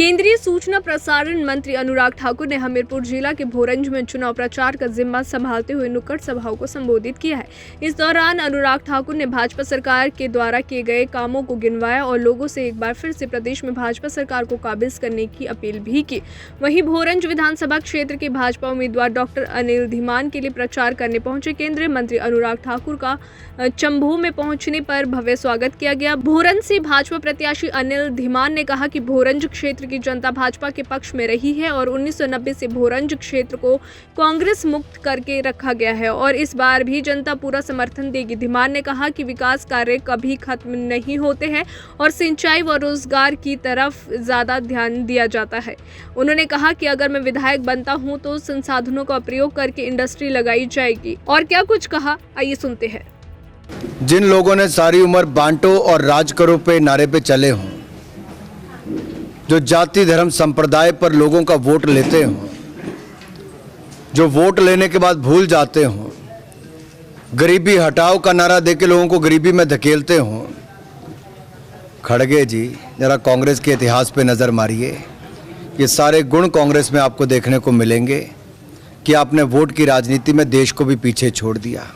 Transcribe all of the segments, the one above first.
केंद्रीय सूचना प्रसारण मंत्री अनुराग ठाकुर ने हमीरपुर जिला के भोरंज में चुनाव प्रचार का जिम्मा संभालते हुए नुक्कड़ सभाओं को संबोधित किया है। इस दौरान अनुराग ठाकुर ने भाजपा सरकार के द्वारा किए गए कामों को गिनवाया और लोगों से एक बार फिर से प्रदेश में भाजपा सरकार को काबिज करने की अपील भी की। वहीं भोरंज विधानसभा क्षेत्र के भाजपा उम्मीदवार डॉक्टर अनिल धीमान के लिए प्रचार करने पहुंचे केंद्रीय मंत्री अनुराग ठाकुर का चंबू में पहुंचने पर भव्य स्वागत किया गया। भोरंज से भाजपा प्रत्याशी अनिल धीमान ने कहा कि भोरंज क्षेत्र की जनता भाजपा के पक्ष में रही है और 1990 से भोरंज क्षेत्र को कांग्रेस मुक्त करके रखा गया है और इस बार भी जनता पूरा समर्थन देगी। धीमान ने कहा कि विकास कार्य कभी खत्म नहीं होते हैं और सिंचाई व रोजगार की तरफ ज्यादा ध्यान दिया जाता है। उन्होंने कहा कि अगर मैं विधायक बनता हूं तो संसाधनों का प्रयोग करके इंडस्ट्री लगाई जाएगी। और क्या कुछ कहा, आइए सुनते हैं। जिन लोगों ने सारी उम्र बांटो और राज करो पे नारे पे चले हों, जो जाति धर्म संप्रदाय पर लोगों का वोट लेते हों, जो वोट लेने के बाद भूल जाते हों, गरीबी हटाओ का नारा देके लोगों को गरीबी में धकेलते हों, खड़गे जी जरा कांग्रेस के इतिहास पे नज़र मारिए। ये सारे गुण कांग्रेस में आपको देखने को मिलेंगे कि आपने वोट की राजनीति में देश को भी पीछे छोड़ दिया।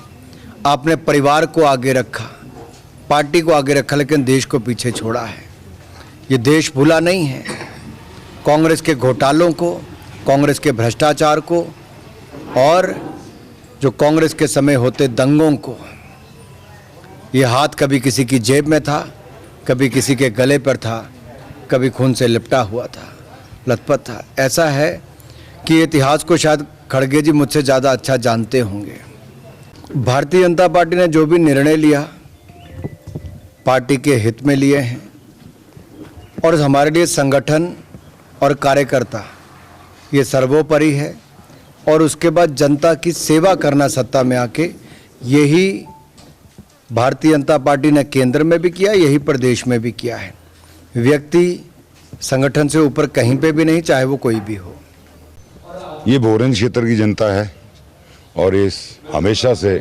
आपने परिवार को आगे रखा, पार्टी को आगे रखा, लेकिन देश को पीछे छोड़ा है। ये देश भूला नहीं है। कांग्रेस के घोटालों को, कांग्रेस के भ्रष्टाचार को और जो कांग्रेस के समय होते दंगों को। ये हाथ कभी किसी की जेब में था, कभी किसी के गले पर था, कभी खून से लिपटा हुआ था, लथपथ था। ऐसा है कि इतिहास को शायद खड़गे जी मुझसे ज़्यादा अच्छा जानते होंगे। भारतीय जनता पार्टी ने जो भी निर्णय लिया पार्टी के हित में लिए हैं और हमारे लिए संगठन और कार्यकर्ता ये सर्वोपरि है और उसके बाद जनता की सेवा करना सत्ता में आके, यही भारतीय जनता पार्टी ने केंद्र में भी किया, यही प्रदेश में भी किया है। व्यक्ति संगठन से ऊपर कहीं पे भी नहीं, चाहे वो कोई भी हो। ये भोरंज क्षेत्र की जनता है और इस हमेशा से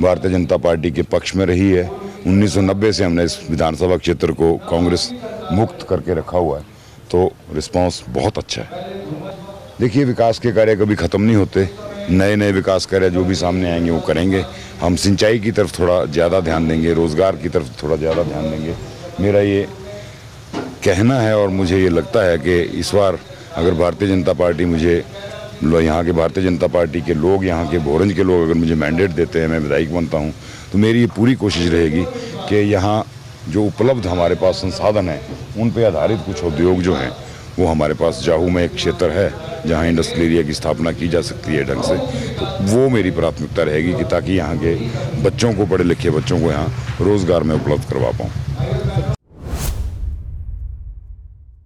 भारतीय जनता पार्टी के पक्ष में रही है। 1990 से हमने इस विधानसभा क्षेत्र को कांग्रेस मुक्त करके रखा हुआ है, तो रिस्पांस बहुत अच्छा है। देखिए, विकास के कार्य कभी ख़त्म नहीं होते। नए नए विकास कार्य जो भी सामने आएंगे वो करेंगे। हम सिंचाई की तरफ थोड़ा ज़्यादा ध्यान देंगे, रोज़गार की तरफ थोड़ा ज़्यादा ध्यान देंगे। मेरा ये कहना है और मुझे ये लगता है कि इस बार अगर भारतीय जनता पार्टी मुझे, यहाँ के भारतीय जनता पार्टी के लोग, यहाँ के भोरंज के लोग अगर मुझे मैंडेट देते हैं, मैं विधायक बनता हूँ, तो मेरी ये पूरी कोशिश रहेगी कि यहाँ जो उपलब्ध हमारे पास संसाधन हैं उन पे आधारित कुछ उद्योग जो हैं वो हमारे पास, जाहू में एक क्षेत्र है जहाँ इंडस्ट्रियल एरिया की स्थापना की जा सकती है ढंग से, तो वो मेरी प्राथमिकता रहेगी कि ताकि यहाँ के बच्चों को, पढ़े लिखे बच्चों को यहाँ रोज़गार में उपलब्ध करवा पाऊँ।